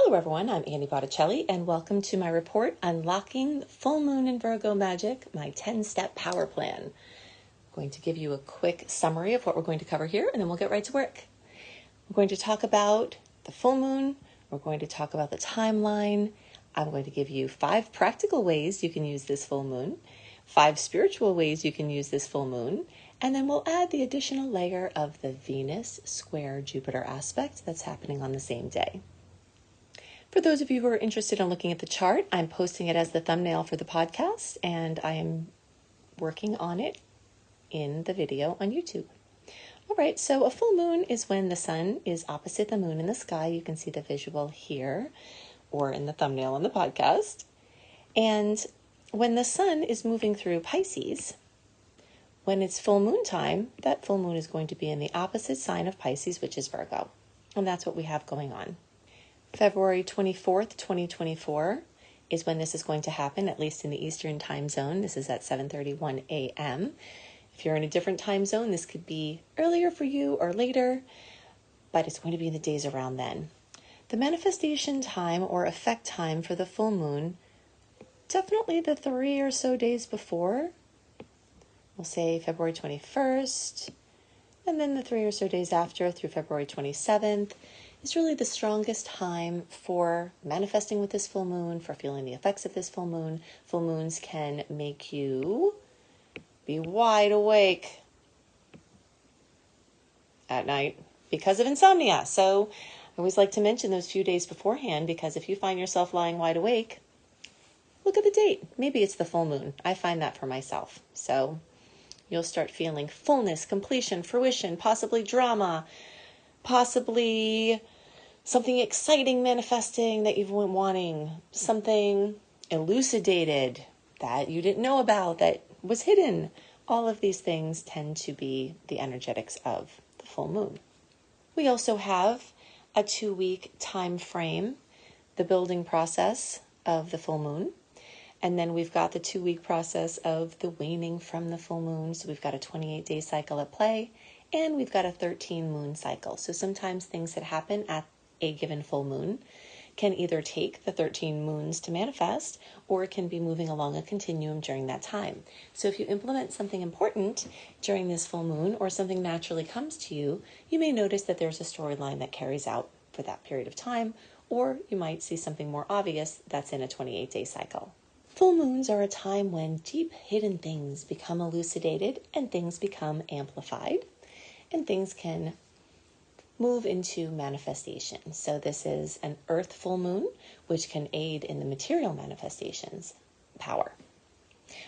Hello everyone, I'm Annie Botticelli and welcome to my report, Unlocking Full Moon in Virgo Magic, my 10-step power plan. I'm going to give you a quick summary of what we're going to cover here and then we'll get right to work. We're going to talk about the full moon, we're going to talk about the timeline, I'm going to give you 5 practical ways you can use this full moon, 5 spiritual ways you can use this full moon, and then we'll add the additional layer of the Venus square Jupiter aspect that's happening on the same day. For those of you who are interested in looking at the chart, I'm posting it as the thumbnail for the podcast, and I am working on it in the video on YouTube. All right, so a full moon is when the sun is opposite the moon in the sky. You can see the visual here or in the thumbnail on the podcast. And when the sun is moving through Pisces, when it's full moon time, that full moon is going to be in the opposite sign of Pisces, which is Virgo. And that's what we have going on. February 24th, 2024 is when this is going to happen, at least in the Eastern time zone. This is at 7:31 a.m. If you're in a different time zone, this could be earlier for you or later, but it's going to be in the days around then. The manifestation time or effect time for the full moon, definitely the 3 or so days before. We'll say February 21st, and then the 3 or so days after through February 27th. Is really the strongest time for manifesting with this full moon, for feeling the effects of this full moon. Full moons can make you be wide awake at night because of insomnia. So I always like to mention those few days beforehand, because if you find yourself lying wide awake, look at the date. Maybe it's the full moon. I find that for myself. So you'll start feeling fullness, completion, fruition, possibly drama, possibly something exciting manifesting that you've been wanting, something elucidated that you didn't know about that was hidden. All of these things tend to be the energetics of the full moon. We also have a 2-week time frame, the building process of the full moon. And then we've got the 2-week process of the waning from the full moon. So we've got a 28-day cycle at play. And we've got a 13-moon cycle. So sometimes things that happen at a given full moon can either take the 13 moons to manifest, or it can be moving along a continuum during that time. So if you implement something important during this full moon, or something naturally comes to you, you may notice that there's a storyline that carries out for that period of time, or you might see something more obvious that's in a 28-day cycle. Full moons are a time when deep hidden things become elucidated and things become amplified. And things can move into manifestation. So this is an earth full moon, which can aid in the material manifestations power.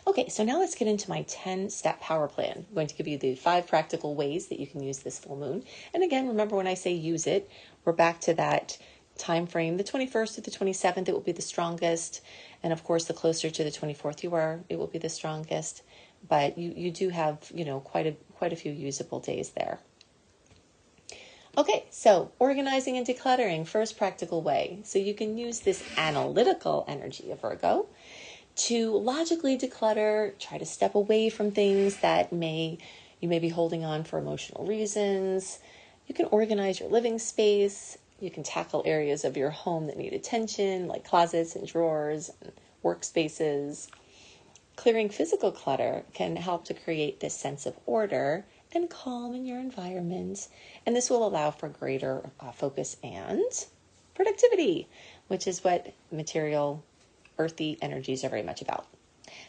Okay, so now let's get into my 10-step power plan. I'm going to give you the 5 practical ways that you can use this full moon. And again, remember when I say use it, we're back to that time frame, the 21st to the 27th, it will be the strongest. And of course, the closer to the 24th you are, it will be the strongest. But you do have, quite a few usable days there. Okay, so organizing and decluttering, first practical way. So you can use this analytical energy of Virgo to logically declutter, try to step away from things that you may be holding on for emotional reasons. You can organize your living space. You can tackle areas of your home that need attention, like closets and drawers and workspaces. Clearing physical clutter can help to create this sense of order and calm in your environment. And this will allow for greater focus and productivity, which is what material, earthy energies are very much about.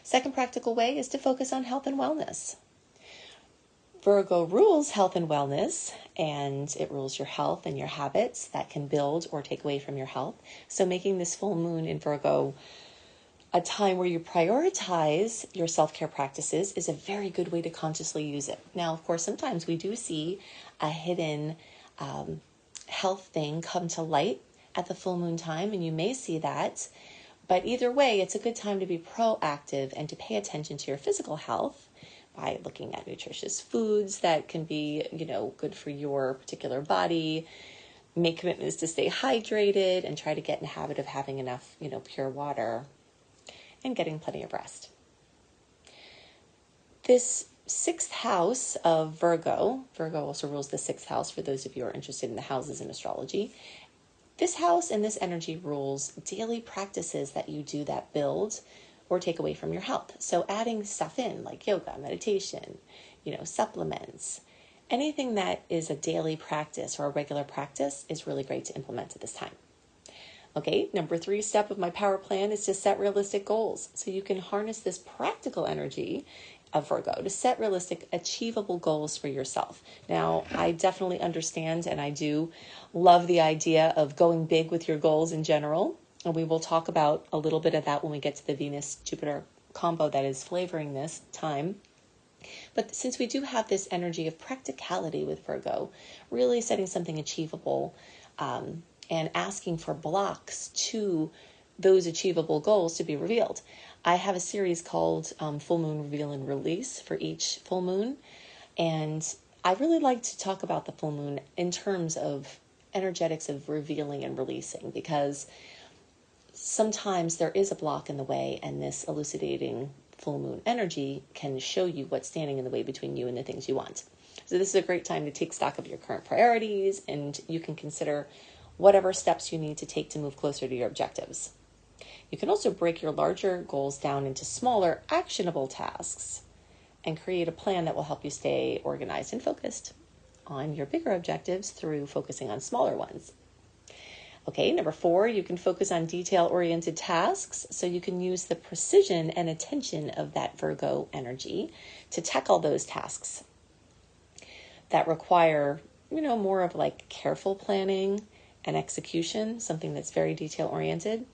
Second practical way is to focus on health and wellness. Virgo rules health and wellness, and it rules your health and your habits that can build or take away from your health. So making this full moon in Virgo a time where you prioritize your self-care practices is a very good way to consciously use it. Now, of course, sometimes we do see a hidden health thing come to light at the full moon time, and you may see that. But either way, it's a good time to be proactive and to pay attention to your physical health by looking at nutritious foods that can be, good for your particular body. Make commitments to stay hydrated and try to get in the habit of having enough, pure water, and getting plenty of rest. This 6th house of Virgo also rules the 6th house for those of you who are interested in the houses in astrology. This house and this energy rules daily practices that you do that build or take away from your health. So adding stuff in like yoga, meditation, supplements, anything that is a daily practice or a regular practice is really great to implement at this time. Okay, number 3 step of my power plan is to set realistic goals. So you can harness this practical energy of Virgo to set realistic, achievable goals for yourself. Now, I definitely understand and I do love the idea of going big with your goals in general. And we will talk about a little bit of that when we get to the Venus-Jupiter combo that is flavoring this time. But since we do have this energy of practicality with Virgo, really setting something achievable, and asking for blocks to those achievable goals to be revealed. I have a series called Full Moon Reveal and Release for each full moon. And I really like to talk about the full moon in terms of energetics of revealing and releasing, because sometimes there is a block in the way, and this elucidating full moon energy can show you what's standing in the way between you and the things you want. So this is a great time to take stock of your current priorities, and you can consider whatever steps you need to take to move closer to your objectives. You can also break your larger goals down into smaller, actionable tasks and create a plan that will help you stay organized and focused on your bigger objectives through focusing on smaller ones. Okay, number 4, you can focus on detail-oriented tasks, so you can use the precision and attention of that Virgo energy to tackle those tasks that require, more of like careful planning and execution, something that's very detail-oriented.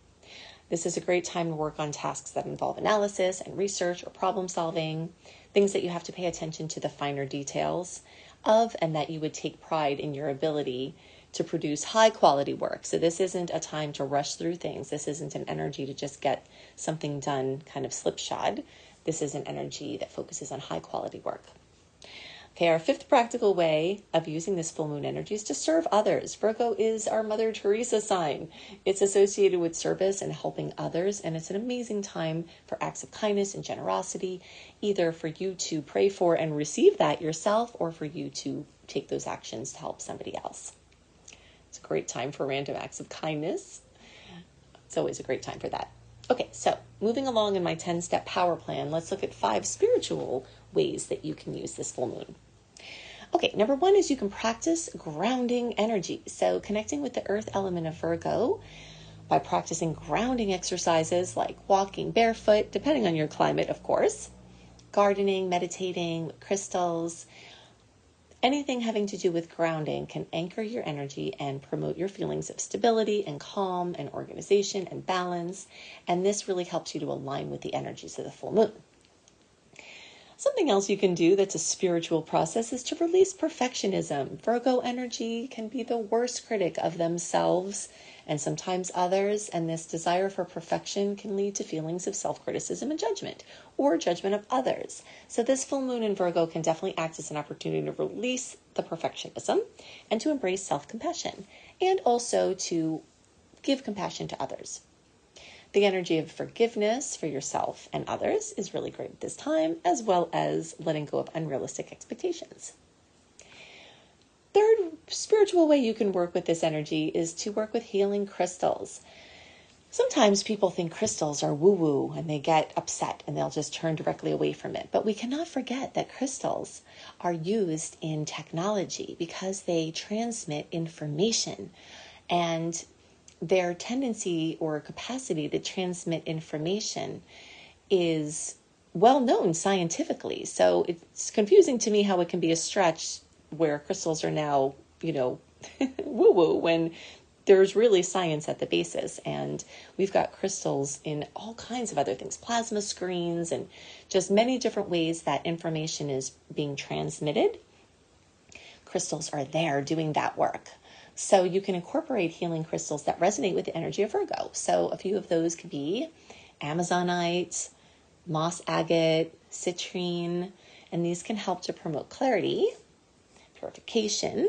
This is a great time to work on tasks that involve analysis and research or problem solving, things that you have to pay attention to the finer details of, and that you would take pride in your ability to produce high quality work. So this isn't a time to rush through things. This isn't an energy to just get something done kind of slipshod. This is an energy that focuses on high quality work. Okay, our 5th practical way of using this full moon energy is to serve others. Virgo is our Mother Teresa sign. It's associated with service and helping others, and it's an amazing time for acts of kindness and generosity, either for you to pray for and receive that yourself, or for you to take those actions to help somebody else. It's a great time for random acts of kindness. It's always a great time for that. Okay, so moving along in my 10-step power plan, let's look at 5 spiritual ways that you can use this full moon. Okay, number 1 is you can practice grounding energy. So connecting with the earth element of Virgo by practicing grounding exercises like walking barefoot, depending on your climate, of course, gardening, meditating, crystals, anything having to do with grounding can anchor your energy and promote your feelings of stability and calm and organization and balance. And this really helps you to align with the energies of the full moon. Something else you can do that's a spiritual process is to release perfectionism. Virgo energy can be the worst critic of themselves and sometimes others, and this desire for perfection can lead to feelings of self-criticism and judgment, or judgment of others. So this full moon in Virgo can definitely act as an opportunity to release the perfectionism and to embrace self-compassion, and also to give compassion to others. The energy of forgiveness for yourself and others is really great at this time, as well as letting go of unrealistic expectations. 3rd spiritual way you can work with this energy is to work with healing crystals. Sometimes people think crystals are woo-woo and they get upset and they'll just turn directly away from it. But we cannot forget that crystals are used in technology because they transmit information, and their tendency or capacity to transmit information is well known scientifically. So it's confusing to me how it can be a stretch where crystals are now, woo-woo, when there's really science at the basis. And we've got crystals in all kinds of other things, plasma screens, and just many different ways that information is being transmitted. Crystals are there doing that work. So you can incorporate healing crystals that resonate with the energy of Virgo. So a few of those could be Amazonite, moss agate, citrine, and these can help to promote clarity, purification,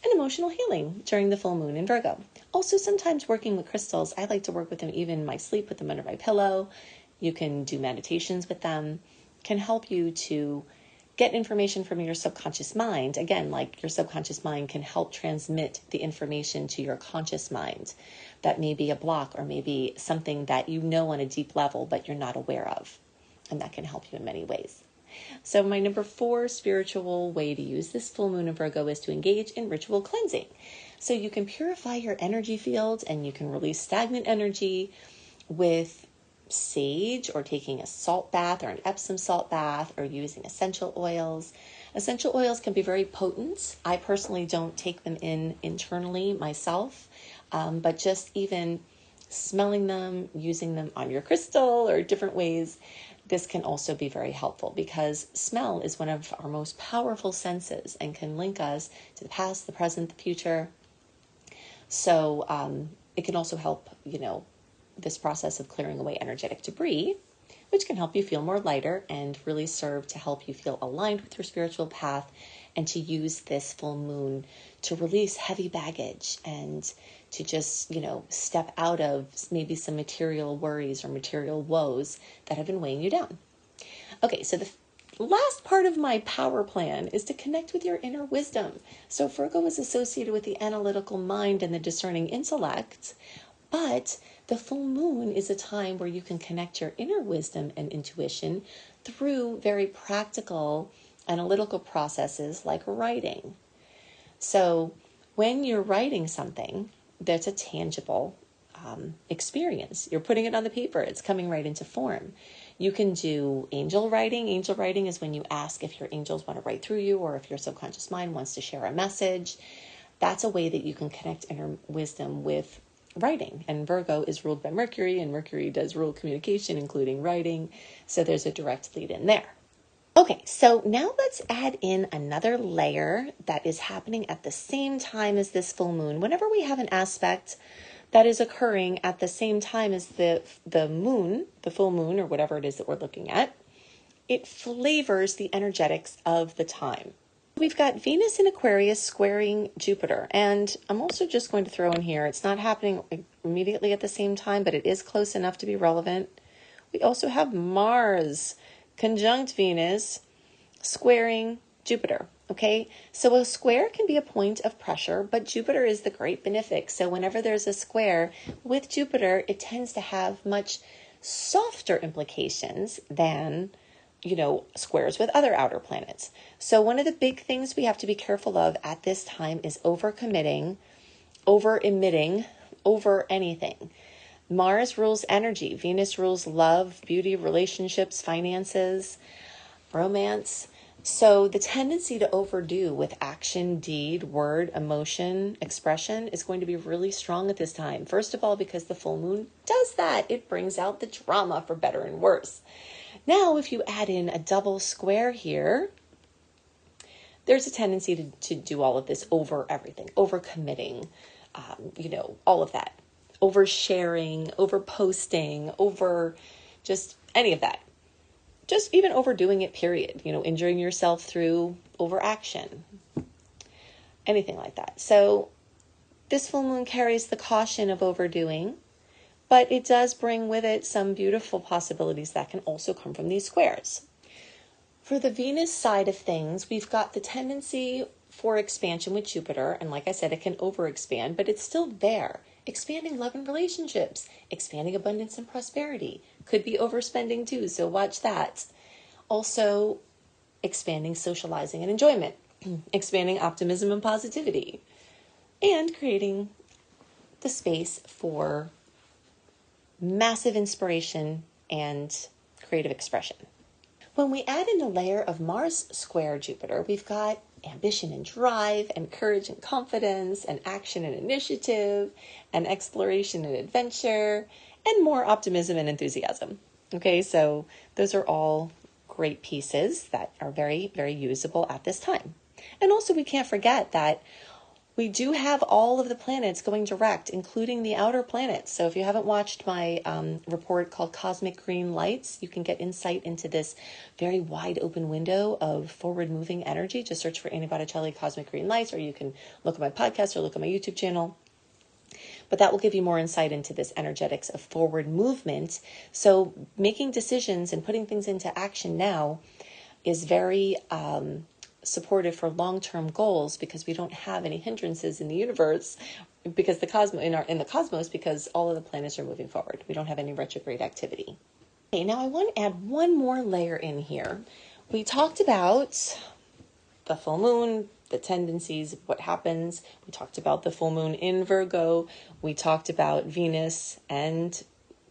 and emotional healing during the full moon in Virgo. Also, sometimes working with crystals, I like to work with them even in my sleep, put them under my pillow. You can do meditations with them. Can help you to get information from your subconscious mind. Again, like your subconscious mind can help transmit the information to your conscious mind. That may be a block or maybe something that you know on a deep level, but you're not aware of. And that can help you in many ways. So my number 4 spiritual way to use this full moon in Virgo is to engage in ritual cleansing. So you can purify your energy field and you can release stagnant energy with sage or taking a salt bath or an Epsom salt bath or using essential oils. Essential oils can be very potent. I personally don't take them in internally myself, but just even smelling them, using them on your crystal or different ways, this can also be very helpful because smell is one of our most powerful senses and can link us to the past, the present, the future. So it can also help, this process of clearing away energetic debris, which can help you feel more lighter and really serve to help you feel aligned with your spiritual path and to use this full moon to release heavy baggage and to just, step out of maybe some material worries or material woes that have been weighing you down. Okay, so the last part of my power plan is to connect with your inner wisdom. So Virgo is associated with the analytical mind and the discerning intellect, but the full moon is a time where you can connect your inner wisdom and intuition through very practical analytical processes like writing. So when you're writing something, that's a tangible experience. You're putting it on the paper. It's coming right into form. You can do angel writing. Angel writing is when you ask if your angels want to write through you or if your subconscious mind wants to share a message. That's a way that you can connect inner wisdom with writing. And Virgo is ruled by Mercury, and Mercury does rule communication, including writing. So there's a direct lead in there. Okay, so now let's add in another layer that is happening at the same time as this full moon. Whenever we have an aspect that is occurring at the same time as the moon, the full moon, or whatever it is that we're looking at, it flavors the energetics of the time. We've got Venus in Aquarius squaring Jupiter, and I'm also just going to throw in here, it's not happening immediately at the same time, but it is close enough to be relevant. We also have Mars conjunct Venus squaring Jupiter. Okay, so a square can be a point of pressure, but Jupiter is the great benefic. So whenever there's a square with Jupiter, it tends to have much softer implications than, squares with other outer planets. So one of the big things we have to be careful of at this time is overcommitting, over-emitting, over anything. Mars rules energy. Venus rules love, beauty, relationships, finances, romance. So the tendency to overdo with action, deed, word, emotion, expression is going to be really strong at this time. First of all, because the full moon does that. It brings out the drama for better and worse. Now, if you add in a double square here, there's a tendency to do all of this over everything, over committing, all of that. Oversharing, over posting, over just any of that. Just even overdoing it, period. Injuring yourself through overaction. Anything like that. So this full moon carries the caution of overdoing, but it does bring with it some beautiful possibilities that can also come from these squares. For the Venus side of things, we've got the tendency for expansion with Jupiter, and like I said, it can overexpand, but it's still there. Expanding love and relationships, expanding abundance and prosperity. Could be overspending too, so watch that. Also, expanding socializing and enjoyment, expanding optimism and positivity, and creating the space for massive inspiration and creative expression. When we add in a layer of Mars square Jupiter, we've got ambition and drive and courage and confidence and action and initiative and exploration and adventure and more optimism and enthusiasm. Okay, so those are all great pieces that are very, very usable at this time. And also we can't forget that we do have all of the planets going direct, including the outer planets. So if you haven't watched my report called Cosmic Green Lights, you can get insight into this very wide open window of forward moving energy. Just search for Annie Botticelli Cosmic Green Lights, or you can look at my podcast or look at my YouTube channel. But that will give you more insight into this energetics of forward movement. So making decisions and putting things into action now is very supportive for long-term goals because we don't have any hindrances in the universe, because in the cosmos, because all of the planets are moving forward. We don't have any retrograde activity. Okay, now I want to add one more layer in here. We talked about the full moon, the tendencies, what happens. We talked about the full moon in Virgo. We talked about Venus and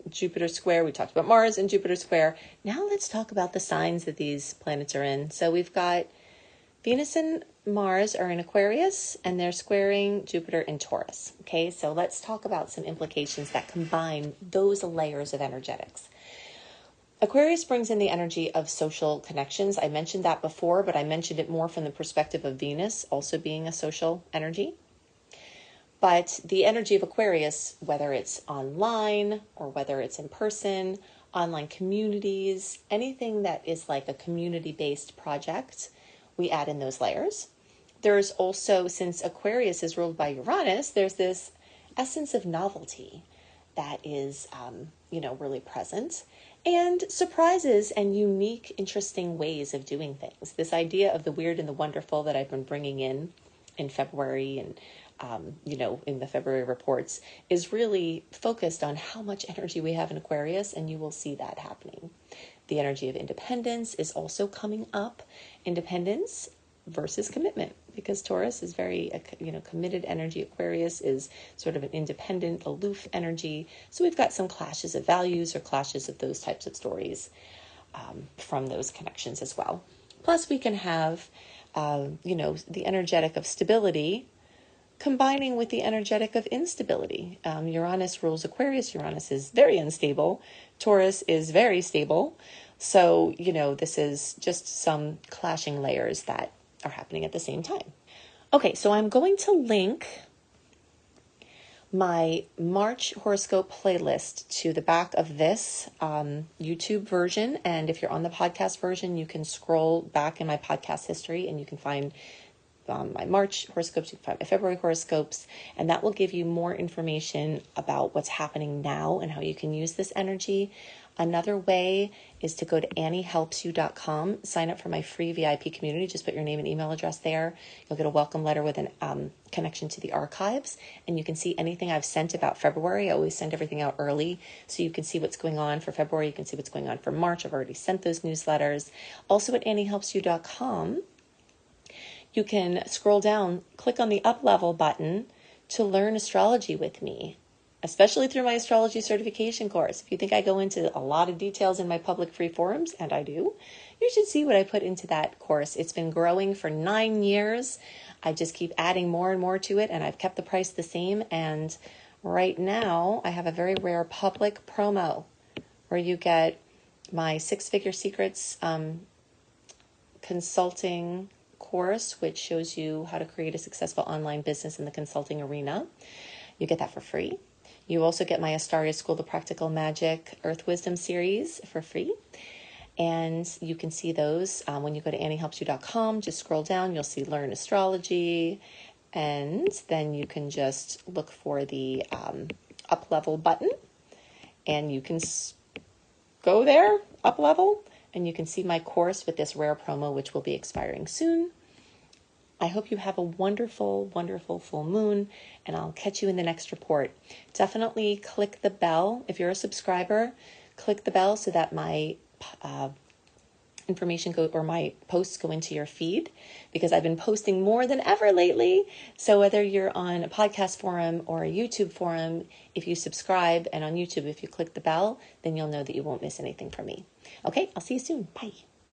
Jupiter square. We talked about Mars and Jupiter square. Now let's talk about the signs that these planets are in. So we've got Venus and Mars are in Aquarius, and they're squaring Jupiter in Taurus. Okay, so let's talk about some implications that combine those layers of energetics. Aquarius brings in the energy of social connections. I mentioned that before, but I mentioned it more from the perspective of Venus also being a social energy. But the energy of Aquarius, whether it's online or whether it's in person, online communities, anything that is like a community-based project, we add in those layers. There's also, since Aquarius is ruled by Uranus, there's this essence of novelty that is, really present, and surprises and unique, interesting ways of doing things. This idea of the weird and the wonderful that I've been bringing in February and, in the February reports is really focused on how much energy we have in Aquarius, and you will see that happening. The energy of independence is also coming up. Independence versus commitment, because Taurus is very, committed energy. Aquarius is sort of an independent, aloof energy. So we've got some clashes of values or clashes of those types of stories from those connections as well. Plus we can have, the energetic of stability combining with the energetic of instability. Uranus rules Aquarius. Uranus is very unstable. Taurus is very stable. So, this is just some clashing layers that are happening at the same time. Okay, so I'm going to link my March horoscope playlist to the back of this YouTube version. And if you're on the podcast version, you can scroll back in my podcast history and you can find my March horoscopes, you can find my February horoscopes, and that will give you more information about what's happening now and how you can use this energy. Another way is to go to anniehelpsyou.com, sign up for my free VIP community. Just put your name and email address there. You'll get a welcome letter with an connection to the archives, and you can see anything I've sent about February. I always send everything out early, so you can see what's going on for February. You can see what's going on for March. I've already sent those newsletters. Also at anniehelpsyou.com, you can scroll down, click on the up level button to learn astrology with me, especially through my astrology certification course. If you think I go into a lot of details in my public free forums, and I do, you should see what I put into that course. It's been growing for 9 years. I just keep adding more and more to it, and I've kept the price the same. And right now I have a very rare public promo where you get my 6-Figure Secrets consulting course, which shows you how to create a successful online business in the consulting arena. You get that for free. You also get my Astaria School of Practical Magic Earth Wisdom series for free. And you can see those when you go to anniehelpsyou.com. Just scroll down, you'll see Learn Astrology. And then you can just look for the up level button. And you can go there, up level, and you can see my course with this rare promo, which will be expiring soon. I hope you have a wonderful, wonderful full moon, and I'll catch you in the next report. Definitely click the bell. If you're a subscriber, click the bell so that my my posts go into your feed, because I've been posting more than ever lately. So whether you're on a podcast forum or a YouTube forum, if you subscribe, and on YouTube, if you click the bell, then you'll know that you won't miss anything from me. Okay, I'll see you soon. Bye.